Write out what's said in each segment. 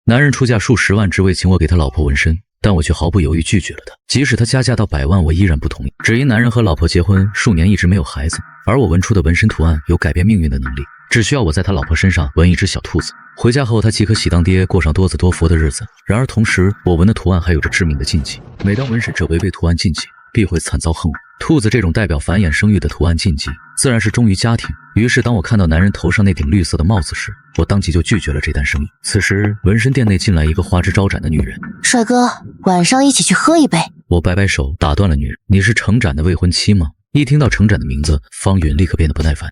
男人出价数十万只为请我给他老婆纹身，但我却毫不犹豫拒绝了他。即使他加价到100万，我依然不同意。只因男人和老婆结婚数年一直没有孩子，而我纹出的纹身图案有改变命运的能力，只需要我在他老婆身上纹一只小兔子，回家后他即可喜当爹，过上多子多福的日子。然而同时，我纹的图案还有着致命的禁忌，每当纹身者违背图案禁忌，必会惨遭横祸。兔子这种代表繁衍生育的图案禁忌，自然是忠于家庭。于是当我看到男人头上那顶绿色的帽子时，我当即就拒绝了这单生意。此时纹身店内进来一个花枝招展的女人。帅哥，晚上一起去喝一杯。我摆摆手打断了女人，你是程展的未婚妻吗？一听到程展的名字，方云立刻变得不耐烦。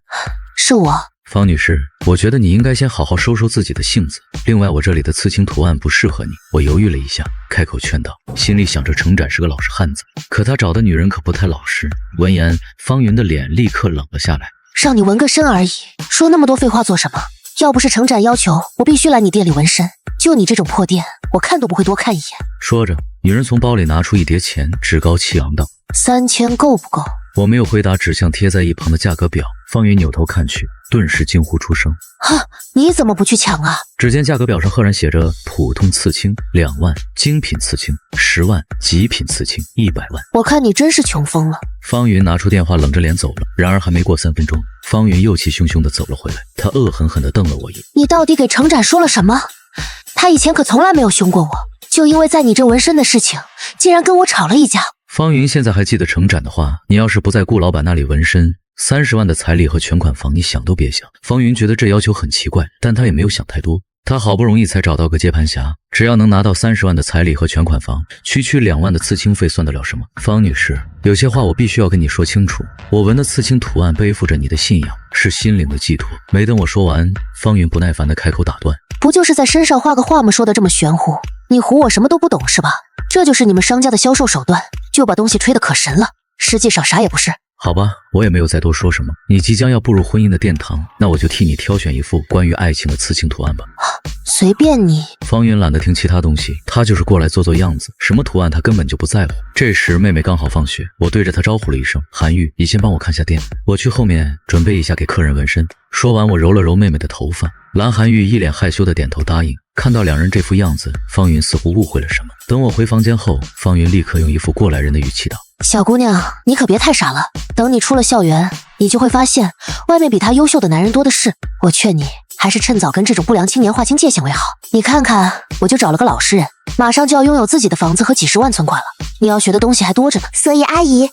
是我。方女士，我觉得你应该先好好收收自己的性子。另外，我这里的刺青图案不适合你。我犹豫了一下，开口劝道，心里想着程展是个老实汉子，可他找的女人可不太老实。闻言，方云的脸立刻冷了下来。让你纹个身而已，说那么多废话做什么？要不是程展要求，我必须来你店里纹身。就你这种破店，我看都不会多看一眼。说着，女人从包里拿出一叠钱，趾高气昂道：3000够不够？我没有回答，指向贴在一旁的价格表。方云扭头看去，顿时惊呼出声：哈，你怎么不去抢啊？只见价格表上赫然写着普通刺青2万，精品刺青10万，极品刺青100万。我看你真是穷疯了。方云拿出电话，冷着脸走了。然而还没过3分钟，方云又气汹汹地走了回来，他恶狠狠地瞪了我一眼。你到底给程展说了什么？他以前可从来没有凶过我，就因为在你这纹身的事情，竟然跟我吵了一架。方云现在还记得程展的话，你要是不在顾老板那里纹身，30万的彩礼和全款房你想都别想。方云觉得这要求很奇怪，但他也没有想太多。他好不容易才找到个接盘侠，只要能拿到30万的彩礼和全款房，区2万的刺青费算得了什么？方女士，有些话我必须要跟你说清楚。我纹的刺青图案背负着你的信仰，是心灵的寄托。没等我说完，方云不耐烦地开口打断。不就是在身上画个画吗？说的这么玄乎，你唬我什么都不懂是吧？这就是你们商家的销售手段，就把东西吹得可神了，实际上啥也不是。好吧，我也没有再多说什么。你即将要步入婚姻的殿堂，那我就替你挑选一幅关于爱情的刺青图案吧。随便你。方云懒得听其他东西，他就是过来做做样子，什么图案他根本就不在乎。这时妹妹刚好放学，我对着她招呼了一声，韩玉，你先帮我看下店，我去后面准备一下给客人纹身。说完，我揉了揉妹妹的头发。蓝韩玉一脸害羞的点头答应。看到两人这副样子，方云似乎误会了什么。等我回房间后，方云立刻用一副过来人的语气道，小姑娘，你可别太傻了，等你出了校园，你就会发现外面比他优秀的男人多的是。我劝你还是趁早跟这种不良青年划清界限为好。你看看，我就找了个老实人，马上就要拥有自己的房子和几10万存款了，你要学的东西还多着呢。所以阿姨，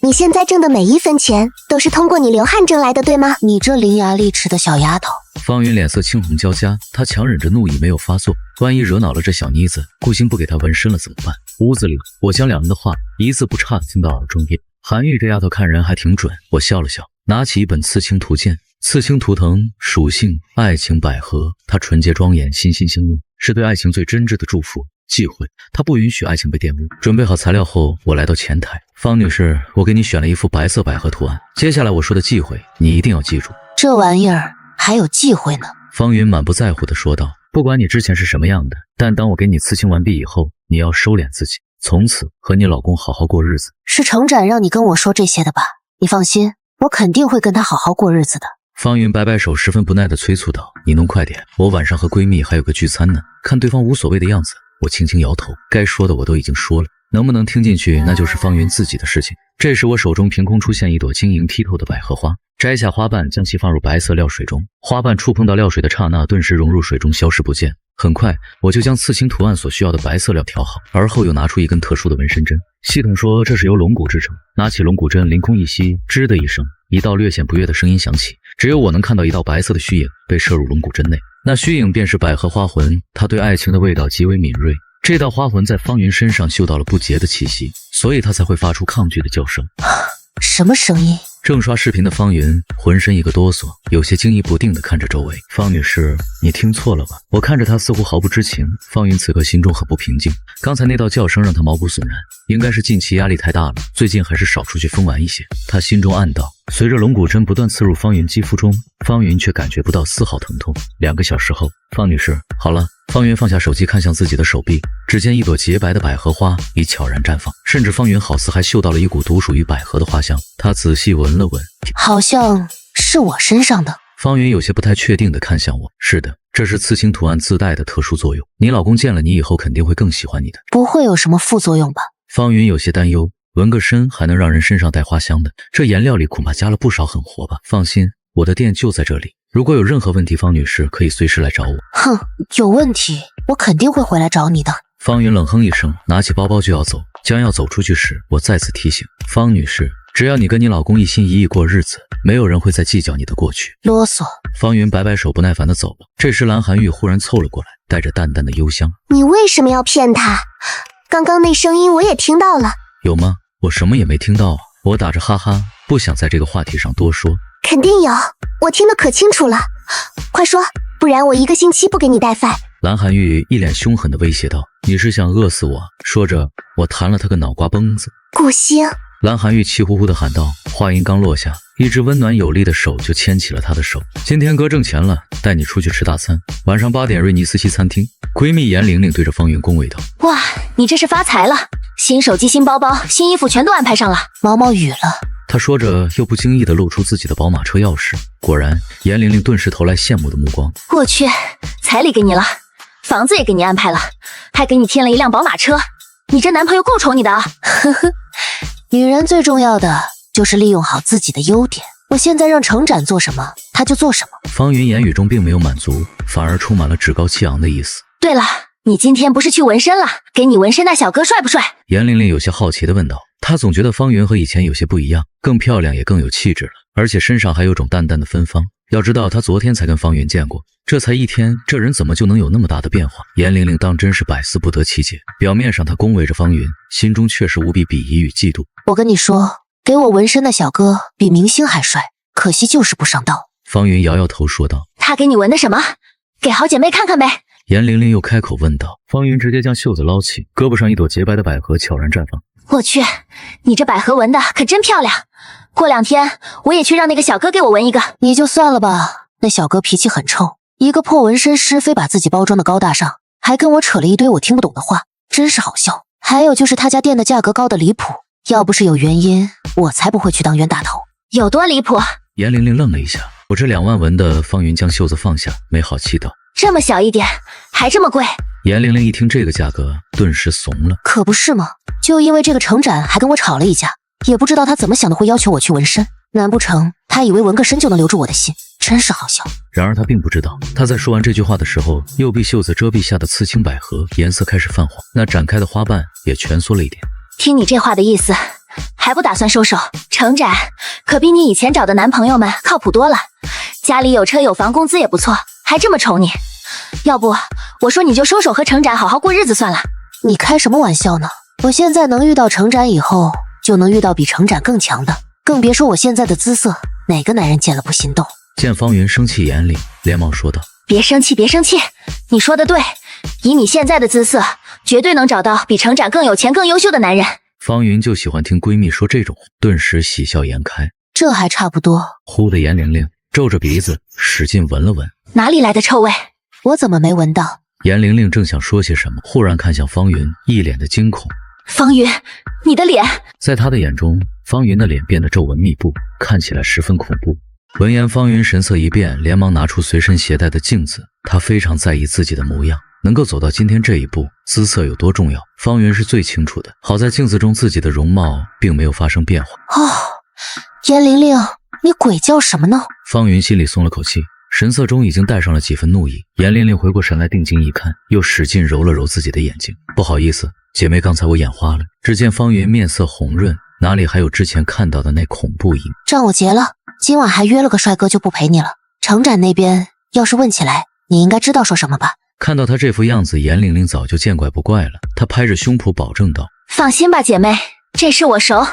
你现在挣的每一分钱都是通过你流汗挣来的，对吗？你这伶牙俐齿的小丫头。方云脸色青红交加，他强忍着怒意没有发作，万一惹恼了这小妮子，顾星不给她纹身了怎么办？屋子里，我将两人的话一字不差听到耳中音。韩玉这丫头看人还挺准，我笑了笑，拿起一本刺青图鉴。刺青图腾属性爱情百合，它纯洁庄严，心心相印，是对爱情最真挚的祝福。忌讳，它不允许爱情被玷污。准备好材料后，我来到前台。方女士，我给你选了一幅白色百合图案，接下来我说的忌讳你一定要记住。这玩意儿还有忌讳呢？方云满不在乎地说道，不管你之前是什么样的，但当我给你刺青完毕以后，你要收敛自己，从此和你老公好好过日子。是程展让你跟我说这些的吧？你放心，我肯定会跟他好好过日子的。方云摆摆手，十分不耐地催促道，你能快点，我晚上和闺蜜还有个聚餐呢。看对方无所谓的样子，我轻轻摇头，该说的我都已经说了，能不能听进去那就是方云自己的事情。这时我手中凭空出现一朵晶莹剔透的百合花，摘下花瓣，将其放入白色料水中。花瓣触碰到料水的刹那，顿时融入水中，消失不见。很快我就将刺青图案所需要的白色料调好，而后又拿出一根特殊的纹身针。系统说这是由龙骨制成，拿起龙骨针，凌空一吸，吱的一声，一道略显不悦的声音响起，只有我能看到一道白色的虚影被射入龙骨针内。那虚影便是百合花魂，它对爱情的味道极为敏锐。这道花魂在方云身上嗅到了不洁的气息，所以他才会发出抗拒的叫声。什么声音？正刷视频的方云浑身一个哆嗦，有些惊疑不定地看着周围。方女士，你听错了吧？我看着她似乎毫不知情。方云此刻心中很不平静，刚才那道叫声让他毛骨悚然，应该是近期压力太大了，最近还是少出去疯玩一些。他心中暗道，随着龙骨针不断刺入方云肌肤中，方云却感觉不到丝毫疼痛。2个小时后，方女士，好了。方云放下手机，看向自己的手臂，只见一朵洁白的百合花已悄然绽放，甚至方云好似还嗅到了一股独属于百合的花香。他仔细闻了闻，好像是我身上的。方云有些不太确定地看向我，是的，这是刺青图案自带的特殊作用，你老公见了你以后肯定会更喜欢你的。不会有什么副作用吧？方云有些担忧，纹个身还能让人身上带花香的，这颜料里恐怕加了不少狠活吧？放心，我的店就在这里，如果有任何问题，方女士可以随时来找我。哼，有问题我肯定会回来找你的。方云冷哼一声，拿起包包就要走，将要走出去时，我再次提醒方女士，只要你跟你老公一心一意过日子，没有人会再计较你的过去。啰嗦。方云摆摆手，不耐烦地走了。这时蓝寒玉忽然凑了过来，带着淡淡的幽香。你为什么要骗他？刚刚那声音我也听到了。有吗？我什么也没听到啊。我打着哈哈，不想在这个话题上多说。肯定有，我听得可清楚了。快说，不然我1个星期不给你带饭。蓝寒玉一脸凶狠地威胁道：“你是想饿死我？”说着，我弹了他个脑瓜崩子。顾星，蓝寒玉气呼呼地喊道。话音刚落下，一只温暖有力的手就牵起了他的手。今天哥挣钱了，带你出去吃大餐。晚上8点，瑞尼斯西餐厅。闺蜜严玲玲对着方云恭维道：“哇，你这是发财了，新手机、新包包、新衣服全都安排上了。”毛毛雨了。他说着，又不经意地露出自己的宝马车钥匙。果然，严玲玲顿时投来羡慕的目光。我去，彩礼给你了，房子也给你安排了，还给你添了一辆宝马车，你这男朋友够宠你的啊！呵呵，女人最重要的就是利用好自己的优点。我现在让程展做什么，他就做什么。方云言语中并没有满足，反而充满了趾高气昂的意思。对了，你今天不是去纹身了？给你纹身那小哥帅不帅？严玲玲有些好奇地问道。她总觉得方云和以前有些不一样，更漂亮也更有气质了，而且身上还有种淡淡的芬芳。要知道她昨天才跟方云见过，这才1天，这人怎么就能有那么大的变化？严玲玲当真是百思不得其解。表面上她恭维着方云，心中却是无比鄙夷与嫉妒。我跟你说，给我纹身的小哥比明星还帅，可惜就是不上道。方云摇摇头说道。他给你纹的什么？给好姐妹看看呗。严玲玲又开口问道。方云直接将袖子捞起，胳膊上一朵洁白的百合悄然绽放。我去，你这百合纹的可真漂亮，过2天我也去让那个小哥给我纹一个。你就算了吧，那小哥脾气很臭，一个破纹身师非把自己包装的高大上，还跟我扯了一堆我听不懂的话，真是好笑。还有就是他家店的价格高的离谱，要不是有原因，我才不会去当冤大头。有多离谱？严玲玲愣了一下，我这2万纹的。方云将袖子放下，没好气道：“这么小一点，还这么贵？”严玲玲一听这个价格，顿时怂了。可不是吗？就因为这个程展还跟我吵了一架，也不知道他怎么想的，会要求我去纹身。难不成他以为纹个身就能留住我的心？真是好笑。然而他并不知道，他在说完这句话的时候，右臂袖子遮蔽下的刺青百合颜色开始泛黄，那展开的花瓣也蜷缩了一点。听你这话的意思，还不打算收手？程展可比你以前找的男朋友们靠谱多了，家里有车有房，工资也不错，还这么宠你。要不我说你就收手，和程展好好过日子算了。你开什么玩笑呢？我现在能遇到程展以后，就能遇到比程展更强的，更别说我现在的姿色，哪个男人见了不心动？见方云生气眼里，连忙说道：“别生气，别生气，你说的对，以你现在的姿色，绝对能找到比程展更有钱、更优秀的男人。”方云就喜欢听闺蜜说这种话，顿时喜笑颜开。这还差不多。忽的严玲玲皱着鼻子使劲闻了闻，哪里来的臭味？我怎么没闻到？严玲玲正想说些什么，忽然看向方云，一脸的惊恐。方云，你的脸……在她的眼中，方云的脸变得皱纹密布，看起来十分恐怖。闻言，方云神色一变，连忙拿出随身携带的镜子。她非常在意自己的模样，能够走到今天这一步，姿色有多重要，方云是最清楚的。好在镜子中自己的容貌并没有发生变化。严玲玲，你鬼叫什么呢？方云心里松了口气，神色中已经带上了几分怒意。严玲玲回过神来，定睛一看，又使劲揉了揉自己的眼睛。不好意思，姐妹，刚才我眼花了。只见方云面色红润，哪里还有之前看到的那恐怖影？账我结了，今晚还约了个帅哥，就不陪你了。程展那边要是问起来，你应该知道说什么吧？看到他这副样子，严玲玲早就见怪不怪了。她拍着胸脯保证道：“放心吧，姐妹，这事我熟。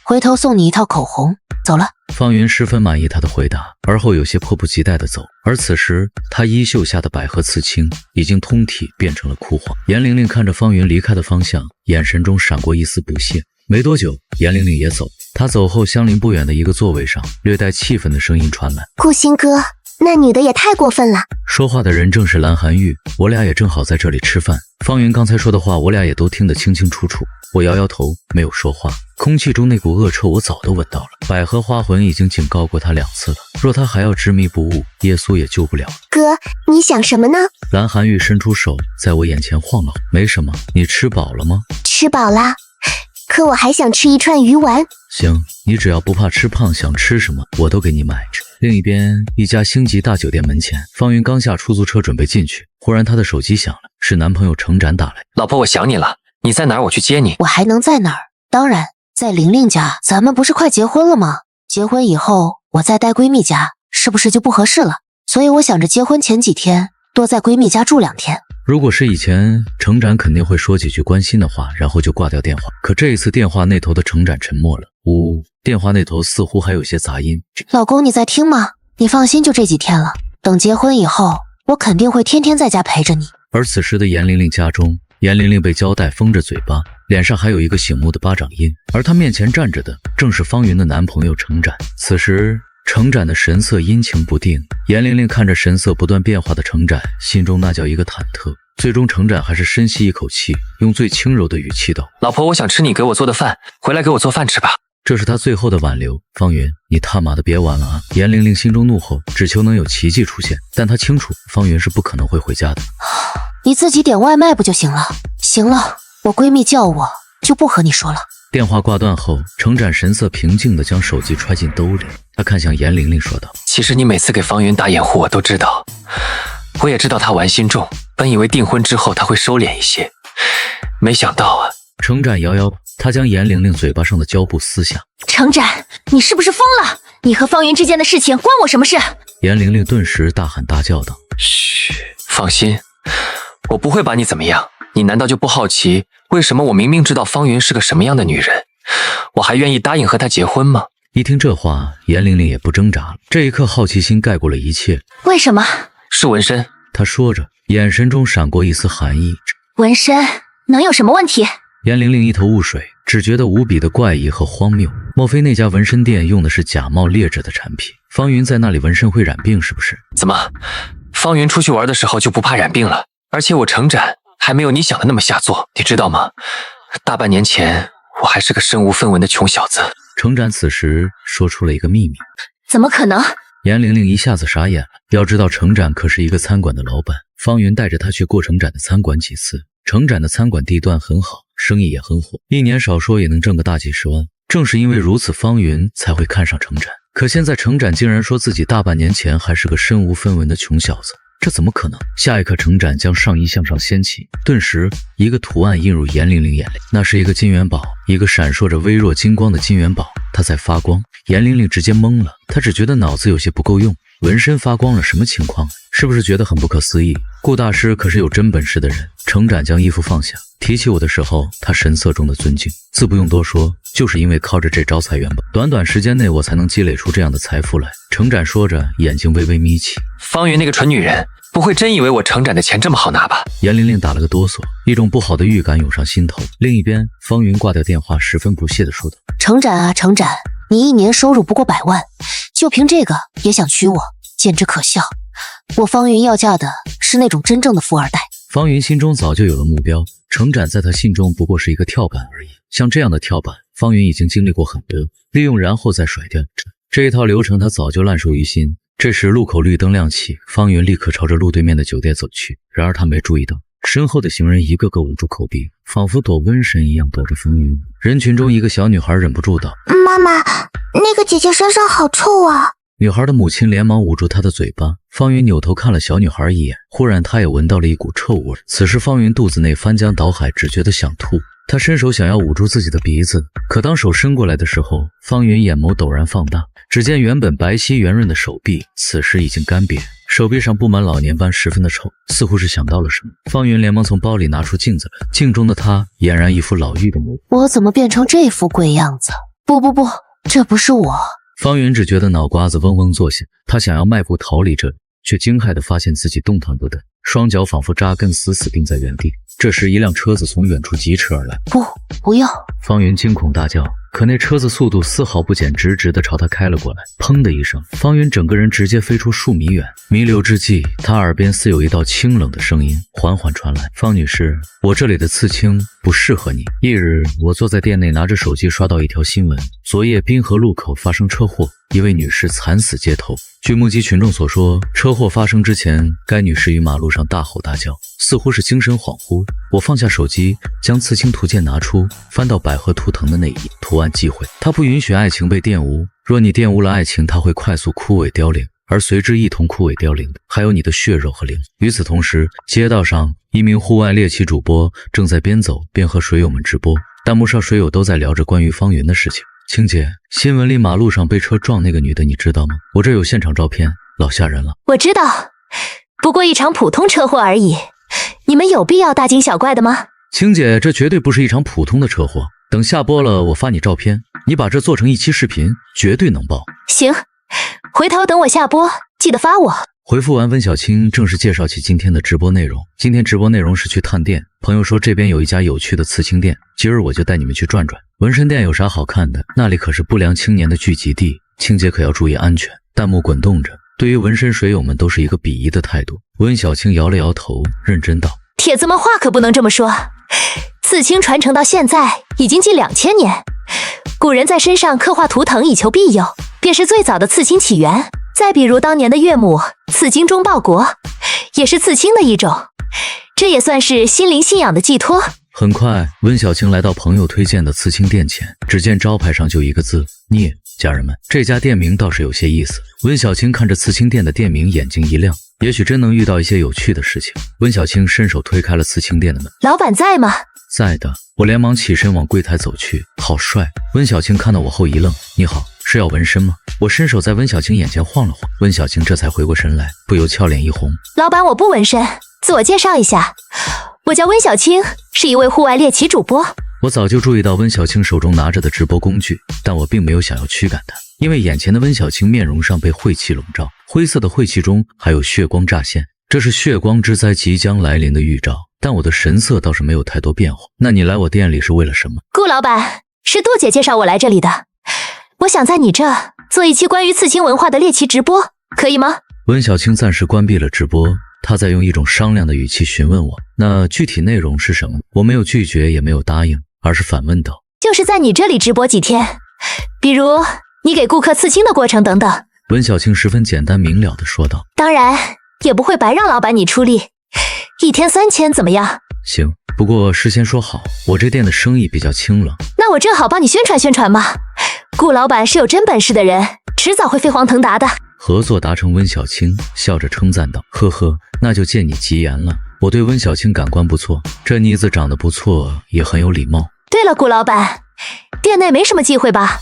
回头送你一套口红。走了。”方云十分满意他的回答，而后有些迫不及待地走。而此时，他衣袖下的百合刺青已经通体变成了枯黄。严玲玲看着方云离开的方向，眼神中闪过一丝不屑。没多久，严玲玲也走。她走后，相邻不远的一个座位上，略带气愤的声音传来：“顾星哥，那女的也太过分了。说话的人正是蓝涵玉，我俩也正好在这里吃饭。方云刚才说的话，我俩也都听得清清楚楚。我摇摇头，没有说话。空气中那股恶臭，我早都闻到了。百合花魂已经警告过他2次了，若他还要执迷不悟，耶稣也救不了。哥，你想什么呢？蓝涵玉伸出手，在我眼前晃了。没什么，你吃饱了吗？吃饱啦，可我还想吃一串鱼丸。行，你只要不怕吃胖，想吃什么我都给你买着。另一边，一家星级大酒店门前，方云刚下出租车准备进去，忽然他的手机响了，是男朋友程展打来。老婆，我想你了，你在哪儿？我去接你。我还能在哪儿？当然在玲玲家。咱们不是快结婚了吗？结婚以后我再待闺蜜家，是不是就不合适了？所以我想着结婚前几天多在闺蜜家住2天。如果是以前，程展肯定会说几句关心的话，然后就挂掉电话。可这一次电话那头的程展沉默了。呜，电话那头似乎还有些杂音。老公，你在听吗？你放心，就这几天了。等结婚以后，我肯定会天天在家陪着你。而此时的严玲玲家中，严玲玲被胶带封着嘴巴，脸上还有一个醒目的巴掌印，而她面前站着的正是方云的男朋友程展。此时程展的神色阴晴不定，严玲玲看着神色不断变化的程展，心中那叫一个忐忑。最终程展还是深吸一口气，用最轻柔的语气道：老婆，我想吃你给我做的饭，回来给我做饭吃吧。这是他最后的挽留。方云，你他妈的别玩了啊！严玲玲心中怒吼，只求能有奇迹出现，但她清楚方云是不可能会回家的。你自己点外卖不就行了？行了，我闺蜜叫我，就不和你说了。电话挂断后，程展神色平静地将手机揣进兜里，他看向严玲玲说道：其实你每次给方云打掩护我都知道，我也知道他玩心重，本以为订婚之后他会收敛一些，没想到啊。程展摇摇，他将严玲玲嘴巴上的胶布撕下。程展，你是不是疯了？你和方云之间的事情关我什么事？严玲玲顿时大喊大叫道：嘘，放心，我不会把你怎么样。你难道就不好奇，为什么我明明知道方云是个什么样的女人，我还愿意答应和她结婚吗？一听这话，严玲玲也不挣扎了。这一刻，好奇心盖过了一切。为什么？是纹身。她说着，眼神中闪过一丝寒意。纹身能有什么问题？严玲玲一头雾水，只觉得无比的怪异和荒谬。莫非那家纹身店用的是假冒劣质的产品？方云在那里纹身会染病是不是？怎么，方云出去玩的时候就不怕染病了？而且我程展还没有你想的那么下作，你知道吗？大半年前我还是个身无分文的穷小子。程展此时说出了一个秘密。怎么可能？严玲玲一下子傻眼了。要知道程展可是一个餐馆的老板，方云带着他去过程展的餐馆几次。程展的餐馆地段很好，生意也很火，一年少说也能挣个大几十万。正是因为如此，方云才会看上程展。可现在程展竟然说自己大半年前还是个身无分文的穷小子，这怎么可能？下一刻，程展将上衣向上掀起，顿时一个图案映入严玲玲眼里，那是一个金元宝，一个闪烁着微弱金光的金元宝，它在发光。严玲玲直接懵了，她只觉得脑子有些不够用，纹身发光了，什么情况？是不是觉得很不可思议？顾大师可是有真本事的人。程展将衣服放下，提起我的时候，他神色中的尊敬，自不用多说，就是因为靠着这招财源吧，短短时间内我才能积累出这样的财富来。程展说着，眼睛微微眯起。方云那个蠢女人，不会真以为我程展的钱这么好拿吧？严玲玲打了个哆嗦，一种不好的预感涌上心头。另一边，方云挂掉电话，十分不屑地说道：程展啊，程展，你一年收入不过100万，就凭这个也想娶我，简直可笑。我方云要嫁的是那种真正的富二代。方云心中早就有了目标，程展在他心中不过是一个跳板而已。像这样的跳板，方云已经经历过很多，利用然后再甩掉，这一套流程他早就烂熟于心。这时路口绿灯亮起，方云立刻朝着路对面的酒店走去。然而他没注意到，身后的行人一个个捂住口鼻，仿佛躲瘟神一样躲着方云。人群中一个小女孩忍不住道：妈妈，那个姐姐身上好臭啊！女孩的母亲连忙捂住她的嘴巴。方云扭头看了小女孩一眼，忽然他也闻到了一股臭味。此时方云肚子内翻江倒海，只觉得想吐。他伸手想要捂住自己的鼻子，可当手伸过来的时候，方云眼眸陡然放大，只见原本白皙圆润的手臂此时已经干瘪，手臂上布满老年斑，十分的丑。似乎是想到了什么，方云连忙从包里拿出镜子来，镜中的他俨然一副老妪的模样。我怎么变成这副鬼样子？不，这不是我。方云只觉得脑瓜子嗡嗡作响，他想要迈步逃离这里，却惊骇地发现自己动弹不得，双脚仿佛扎根死死定在原地。这时一辆车子从远处疾驰而来。不要！方云惊恐大叫，可那车子速度丝毫不减，直直地朝他开了过来。砰的一声，方云整个人直接飞出数米远。弥留之际，他耳边似有一道清冷的声音缓缓传来：“方女士，我这里的刺青不适合你。”翌日，我坐在店内拿着手机刷到一条新闻：昨夜滨河路口发生车祸，一位女士惨死街头。据目击群众所说，车祸发生之前，该女士于马路上大吼大叫，似乎是精神恍惚。我放下手机，将刺青图鉴拿出，翻到百合图腾的那一页，图案忌讳：它不允许爱情被玷污，若你玷污了爱情，它会快速枯萎凋零，而随之一同枯萎凋零的还有你的血肉和灵。与此同时，街道上一名户外猎奇主播正在边走边和水友们直播，弹幕上水友都在聊着关于方云的事情。青姐，新闻里马路上被车撞那个女的你知道吗？我这有现场照片，老吓人了。我知道，不过一场普通车祸而已，你们有必要大惊小怪的吗？青姐，这绝对不是一场普通的车祸，等下播了我发你照片，你把这做成一期视频，绝对能爆。行，回头等我下播记得发我。回复完温小青，正式介绍起今天的直播内容。今天直播内容是去探店，朋友说这边有一家有趣的刺青店，今儿我就带你们去转转。纹身店有啥好看的？那里可是不良青年的聚集地，青姐可要注意安全。弹幕滚动着，对于纹身水友们都是一个鄙夷的态度。温小青摇了摇头，认真道：铁子们话可不能这么说，刺青传承到现在已经近2000年，古人在身上刻画图腾以求庇佑，便是最早的刺青起源。再比如当年的岳母刺金钟报国，也是刺青的一种，这也算是心灵信仰的寄托。很快，温小青来到朋友推荐的刺青店前，只见招牌上就一个字：聂。家人们，这家店名倒是有些意思。温小青看着刺青店的店名，眼睛一亮，也许真能遇到一些有趣的事情。温小青伸手推开了刺青店的门。老板在吗？在的。我连忙起身往柜台走去。好帅！温小青看到我后一愣。你好，是要纹身吗？我伸手在温小青眼前晃了晃，温小青这才回过神来，不由俏脸一红。老板，我不纹身，自我介绍一下，我叫温小青，是一位户外猎奇主播。我早就注意到温小青手中拿着的直播工具，但我并没有想要驱赶她，因为眼前的温小青面容上被晦气笼罩，灰色的晦气中还有血光乍现，这是血光之灾即将来临的预兆。但我的神色倒是没有太多变化。那你来我店里是为了什么？顾老板，是杜姐介绍我来这里的，我想在你这做一期关于刺青文化的猎奇直播，可以吗？温小青暂时关闭了直播，她在用一种商量的语气询问我，那具体内容是什么？我没有拒绝，也没有答应，而是反问道：就是在你这里直播几天，比如你给顾客刺青的过程等等。温小青十分简单明了地说道。当然也不会白让老板你出力，1天3000怎么样？行，不过事先说好，我这店的生意比较清冷。那我正好帮你宣传宣传嘛。顾老板是有真本事的人，迟早会飞黄腾达的。合作达成。温小青笑着称赞道：呵呵，那就借你吉言了。我对温小青感官不错，这妮子长得不错，也很有礼貌。对了，顾老板，店内没什么忌讳吧？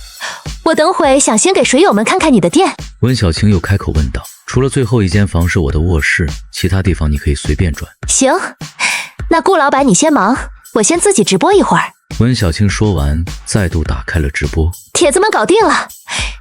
我等会想先给水友们看看你的店。温小青又开口问道：除了最后一间房是我的卧室，其他地方你可以随便转。行，那顾老板你先忙，我先自己直播一会儿。温小青说完，再度打开了直播。帖子们搞定了，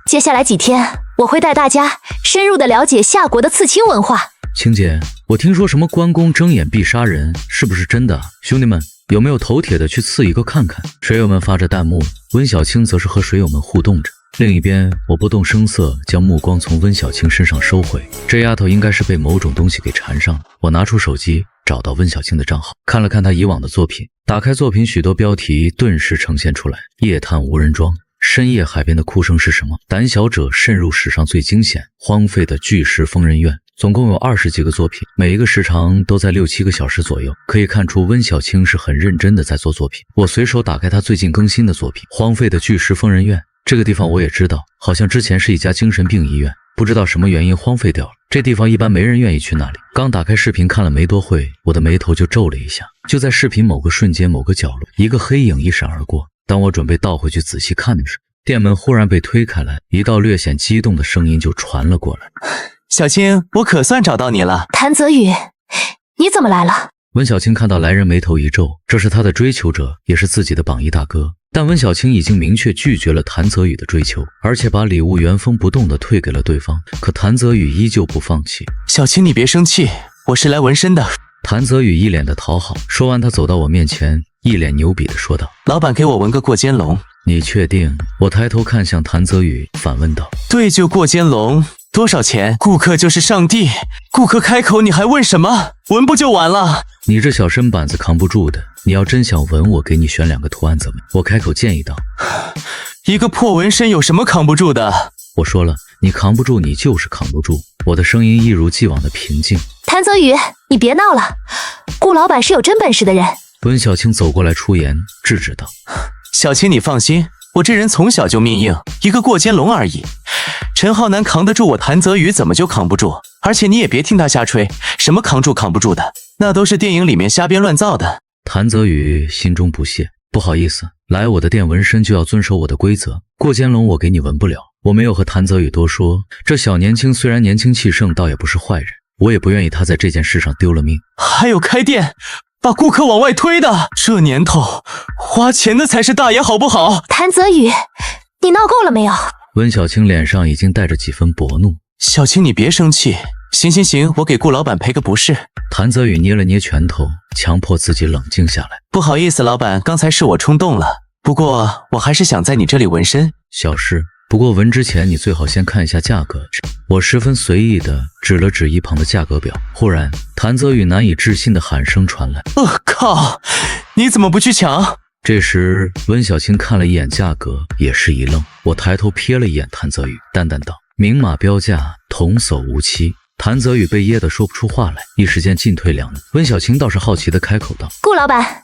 接下来几天我会带大家深入的了解夏国的刺青文化。青姐，我听说什么关公睁眼必杀人，是不是真的？兄弟们，有没有头铁的去刺一个看看？水友们发着弹幕，温小青则是和水友们互动着。另一边，我不动声色将目光从温小青身上收回，这丫头应该是被某种东西给缠上了。我拿出手机找到温小青的账号，看了看她以往的作品，打开作品，许多标题顿时呈现出来：夜探无人庄，深夜海边的哭声是什么？胆小者渗入史上最惊险，荒废的巨石疯人院。总共有20几个作品，每一个时长都在6、7个小时左右，可以看出温小青是很认真的在做作品。我随手打开她最近更新的作品：荒废的巨石疯人院。这个地方我也知道，好像之前是一家精神病医院，不知道什么原因荒废掉了。这地方一般没人愿意去那里。刚打开视频看了没多会，我的眉头就皱了一下。就在视频某个瞬间，某个角落，一个黑影一闪而过。当我准备倒回去仔细看的时候，店门忽然被推开来，一道略显激动的声音就传了过来：小青，我可算找到你了。谭泽宇，你怎么来了？温小青看到来人眉头一皱，这是她的追求者，也是自己的榜一大哥。但温小青已经明确拒绝了谭泽宇的追求，而且把礼物原封不动地退给了对方。可谭泽宇依旧不放弃。小青，你别生气，我是来纹身的。谭泽宇一脸的讨好，说完他走到我面前，一脸牛逼地说道：“老板给我纹个过肩龙。”你确定？我抬头看向谭泽宇，反问道：“对，就过肩龙，多少钱？顾客就是上帝，顾客开口你还问什么？纹不就完了？”你这小身板子扛不住的，你要真想纹，我给你选2个图案怎么样？我开口建议道。一个破纹身有什么扛不住的？我说了，你扛不住，你就是扛不住。我的声音一如既往的平静。谭泽宇，你别闹了，顾老板是有真本事的人。温小青走过来出言制止道：“小青，你放心，我这人从小就命硬，一个过肩龙而已。陈浩南扛得住，我谭泽宇怎么就扛不住？而且你也别听他瞎吹，什么扛住扛不住的，那都是电影里面瞎编乱造的。”谭泽宇心中不屑，不好意思，来我的店纹身就要遵守我的规则，过肩龙我给你纹不了。我没有和谭泽宇多说，这小年轻虽然年轻气盛，倒也不是坏人，我也不愿意他在这件事上丢了命。还有开店把顾客往外推的，这年头花钱的才是大爷好不好？谭泽宇，你闹够了没有？温小青脸上已经带着几分薄怒。小青，你别生气。行，我给顾老板赔个不是。谭泽宇捏了捏拳头，强迫自己冷静下来。不好意思，老板，刚才是我冲动了。不过我还是想在你这里纹身。小事，不过纹之前你最好先看一下价格。我十分随意地指了指一旁的价格表。忽然，谭泽宇难以置信的喊声传来：“靠！你怎么不去抢？”这时，温小青看了一眼价格，也是一愣。我抬头瞥了一眼谭泽宇，淡淡道：“明码标价，童叟无欺。”谭泽宇被噎得说不出话来，一时间进退两难。温小青倒是好奇地开口道：“顾老板，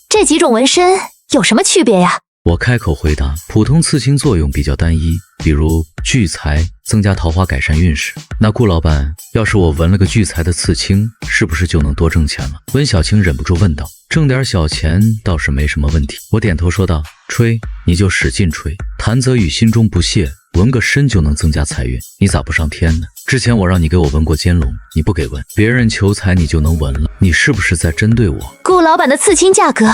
这几种纹身有什么区别呀？”我开口回答：“普通刺青作用比较单一，比如聚财、增加桃花、改善运势。那顾老板，要是我纹了个聚财的刺青，是不是就能多挣钱了？”温小青忍不住问道：“挣点小钱倒是没什么问题。”我点头说道：“吹，你就使劲吹。”谭泽宇心中不屑：“纹个身就能增加财运，你咋不上天呢？之前我让你给我纹过肩龙，你不给纹，别人求财你就能纹了，你是不是在针对我？”顾老板的刺青价格，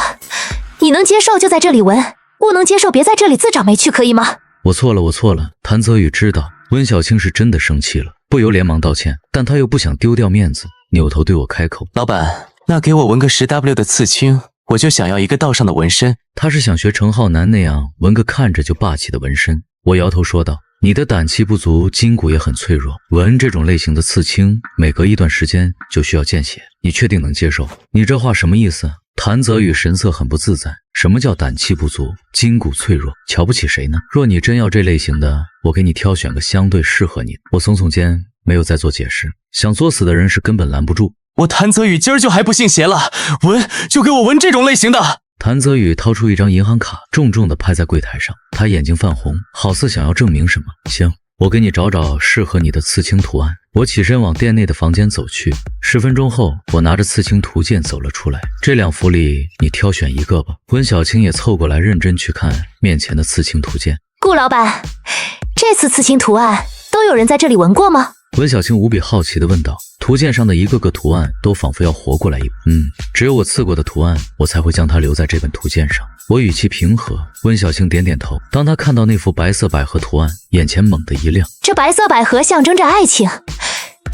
你能接受就在这里纹，不能接受别在这里自找没趣，可以吗？我错了。谭泽宇知道温小青是真的生气了，不由连忙道歉，但他又不想丢掉面子，扭头对我开口：“老板，那给我纹个10W 的刺青，我就想要一个道上的纹身。”他是想学陈浩南那样纹个看着就霸气的纹身。我摇头说道：“你的胆气不足，筋骨也很脆弱，纹这种类型的刺青，每隔一段时间就需要见血，你确定能接受？”你这话什么意思？谭泽宇神色很不自在。什么叫胆气不足，筋骨脆弱？瞧不起谁呢？若你真要这类型的，我给你挑选个相对适合你的。我耸耸肩，没有再做解释。想作死的人是根本拦不住。我谭泽宇今儿就还不信邪了，纹就给我纹这种类型的。谭泽宇掏出一张银行卡，重重地拍在柜台上，他眼睛泛红，好似想要证明什么。行，我给你找找适合你的刺青图案。我起身往店内的房间走去。10分钟后，我拿着刺青图鉴走了出来。这2幅里，你挑选一个吧。温小青也凑过来，认真去看面前的刺青图鉴。顾老板，这次刺青图案都有人在这里纹过吗？温小青无比好奇地问道。图鉴上的一个个图案都仿佛要活过来一般。只有我刺过的图案，我才会将它留在这本图鉴上。我语气平和。温小青点点头。当她看到那幅白色百合图案，眼前猛地一亮。这白色百合象征着爱情，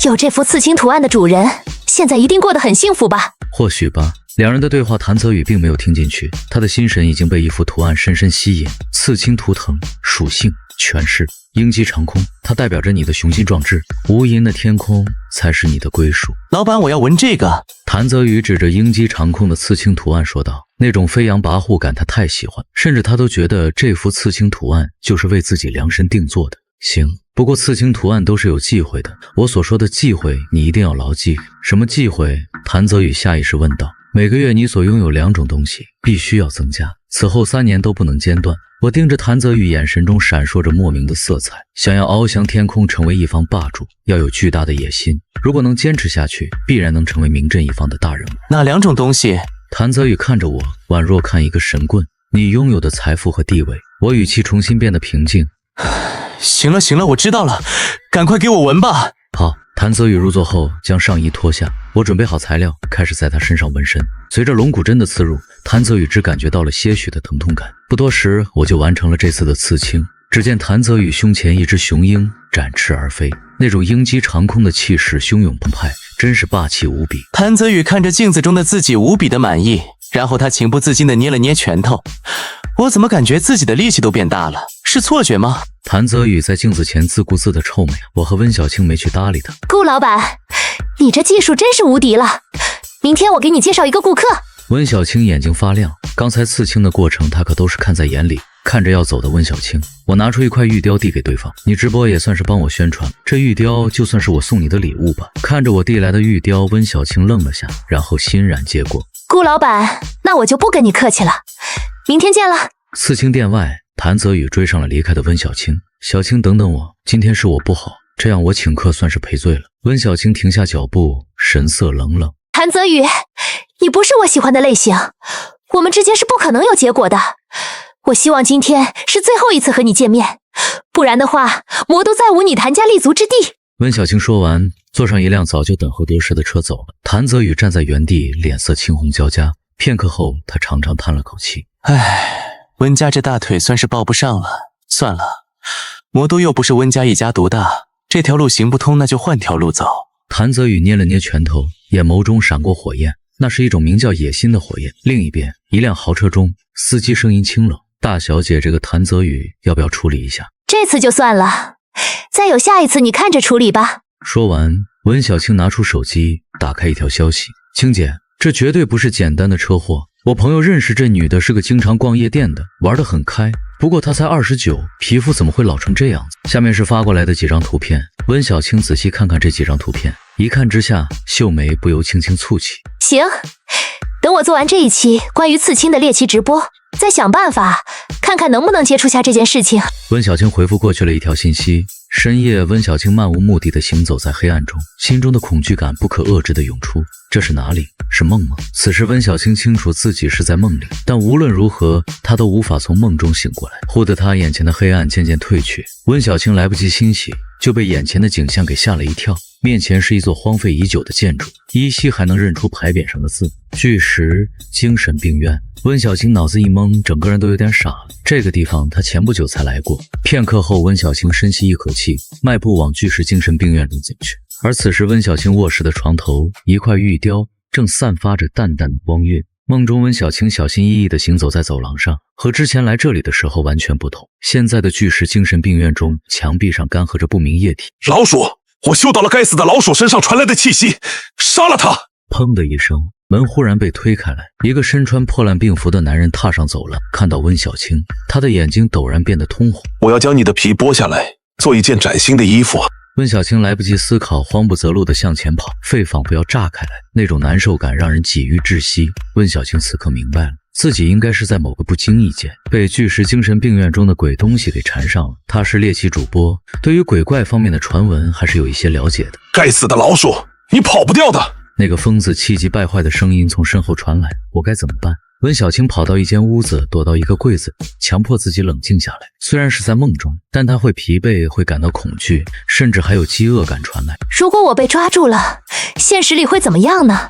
有这幅刺青图案的主人，现在一定过得很幸福吧？或许吧。两人的对话，谭泽宇并没有听进去，他的心神已经被一幅图案深深吸引。刺青图腾，属性，诠释，鹰击长空，它代表着你的雄心壮志，无垠的天空才是你的归属。老板，我要纹这个。谭泽宇指着鹰击长空的刺青图案说道，那种飞扬跋扈感他太喜欢，甚至他都觉得这幅刺青图案就是为自己量身定做的。行，不过刺青图案都是有忌讳的，我所说的忌讳你一定要牢记。什么忌讳？谭泽宇下意识问道。每个月你所拥有2种东西必须要增加，此后3年都不能间断。我盯着谭泽宇，眼神中闪烁着莫名的色彩。想要翱翔天空，成为一方霸主，要有巨大的野心。如果能坚持下去，必然能成为名震一方的大人物。哪2种东西？谭泽宇看着我，宛若看一个神棍。你拥有的财富和地位。我语气重新变得平静。行了，我知道了，赶快给我纹吧。好。谭泽宇入座后，将上衣脱下，我准备好材料，开始在他身上纹身。随着龙骨针的刺入，谭泽宇只感觉到了些许的疼痛感。不多时，我就完成了这次的刺青。只见谭泽宇胸前一只雄鹰展翅而飞，那种鹰击长空的气势汹涌澎湃，真是霸气无比。谭泽宇看着镜子中的自己无比的满意，然后他情不自禁地捏了捏拳头。我怎么感觉自己的力气都变大了？是错觉吗？谭泽宇在镜子前自顾自的臭美，我和温小青没去搭理他。顾老板，你这技术真是无敌了！明天我给你介绍一个顾客。温小青眼睛发亮，刚才刺青的过程他可都是看在眼里。看着要走的温小青，我拿出一块玉雕递给对方，你直播也算是帮我宣传，这玉雕就算是我送你的礼物吧。看着我递来的玉雕，温小青愣了下，然后欣然接过。顾老板，那我就不跟你客气了，明天见了。刺青店外，谭泽宇追上了离开的温小青。小青，等等我，今天是我不好，这样我请客算是赔罪了。温小青停下脚步，神色冷冷。谭泽宇，你不是我喜欢的类型，我们之间是不可能有结果的。我希望今天是最后一次和你见面，不然的话，魔都再无你谭家立足之地。温小青说完，坐上一辆早就等候得势的车走了。谭泽宇站在原地，脸色青红交加。片刻后，他长长叹了口气：唉，温家这大腿算是抱不上了。算了，魔都又不是温家一家独大，这条路行不通，那就换条路走。谭泽宇捏了捏拳头，眼眸中闪过火焰，那是一种名叫野心的火焰。另一边，一辆豪车中，司机声音清冷：大小姐，这个谭泽宇要不要处理一下？这次就算了，再有下一次你看着处理吧。说完，温小青拿出手机，打开一条消息：青姐，这绝对不是简单的车祸。我朋友认识这女的，是个经常逛夜店的，玩得很开。不过她才29，皮肤怎么会老成这样子？下面是发过来的几张图片。温小青仔细看看这几张图片，一看之下，秀眉不由轻轻蹙起。行，等我做完这一期关于刺青的猎奇直播，再想办法看看能不能接触下这件事情。温小青回复过去了一条信息。深夜，温小青漫无目的地行走在黑暗中，心中的恐惧感不可遏制地涌出。这是哪里？是梦吗？此时温小青清楚自己是在梦里，但无论如何，她都无法从梦中醒过来。忽的她眼前的黑暗渐渐退去，温小青来不及欣喜，就被眼前的景象给吓了一跳。面前是一座荒废已久的建筑，依稀还能认出牌匾上的字：巨石精神病院。温小青脑子一懵，整个人都有点傻了。这个地方她前不久才来过。片刻后，温小青深吸一口气，迈步往巨石精神病院中走去。而此时，温小青卧室的床头，一块玉雕正散发着淡淡的光晕。梦中温小青小心翼翼地行走在走廊上，和之前来这里的时候完全不同。现在的巨石精神病院中，墙壁上干涸着不明液体。老鼠！我嗅到了该死的老鼠身上传来的气息，杀了它！砰的一声，门忽然被推开来，一个身穿破烂病服的男人踏上走廊，看到温小青，他的眼睛陡然变得通红。我要将你的皮剥下来，做一件崭新的衣服。温小青来不及思考，慌不择路地向前跑，肺仿佛要炸开来，那种难受感让人几欲窒息。温小青此刻明白了，自己应该是在某个不经意间被巨石精神病院中的鬼东西给缠上了。他是猎奇主播，对于鬼怪方面的传闻还是有一些了解的。该死的老鼠，你跑不掉的！那个疯子气急败坏的声音从身后传来，我该怎么办？温小青跑到一间屋子，躲到一个柜子，强迫自己冷静下来。虽然是在梦中，但他会疲惫，会感到恐惧，甚至还有饥饿感传来。如果我被抓住了，现实里会怎么样呢？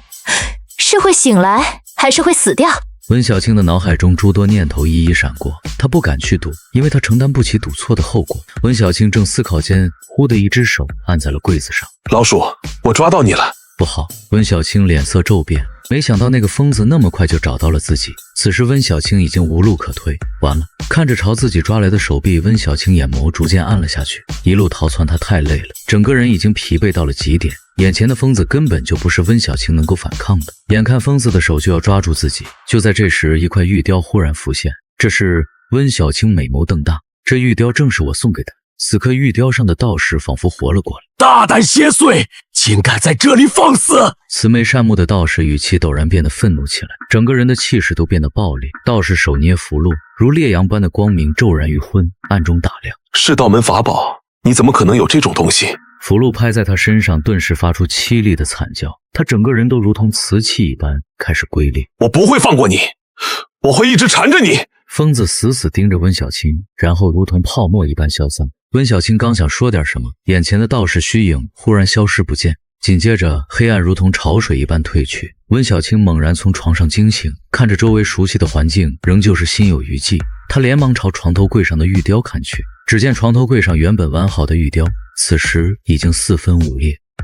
是会醒来，还是会死掉？温小青的脑海中诸多念头一一闪过，她不敢去赌，因为她承担不起赌错的后果。温小青正思考间，忽的一只手按在了柜子上。老鼠，我抓到你了！不好！温小青脸色骤变，没想到那个疯子那么快就找到了自己。此时温小青已经无路可退，完了！看着朝自己抓来的手臂，温小青眼眸逐渐暗了下去。一路逃窜，她太累了，整个人已经疲惫到了极点。眼前的疯子根本就不是温小青能够反抗的，眼看疯子的手就要抓住自己，就在这时，一块玉雕忽然浮现。这是温小青美眸瞪大，这玉雕正是我送给他。此刻玉雕上的道士仿佛活了过来。大胆邪祟，竟敢在这里放肆！慈眉善目的道士语气陡然变得愤怒起来，整个人的气势都变得暴烈。道士手捏符箓，如烈阳般的光明骤然于昏，暗中打量。是道门法宝，你怎么可能有这种东西？符箓拍在他身上，顿时发出凄厉的惨叫，他整个人都如同瓷器一般开始龟裂。我不会放过你，我会一直缠着你！疯子死死盯着温小青，然后如同泡沫一般消散。温小青刚想说点什么，眼前的道士虚影忽然消失不见，紧接着黑暗如同潮水一般退去。温小青猛然从床上惊醒，看着周围熟悉的环境，仍旧是心有余悸。他连忙朝床头柜上的玉雕看去，只见床头柜上原本完好的玉雕，此时已经四分五裂。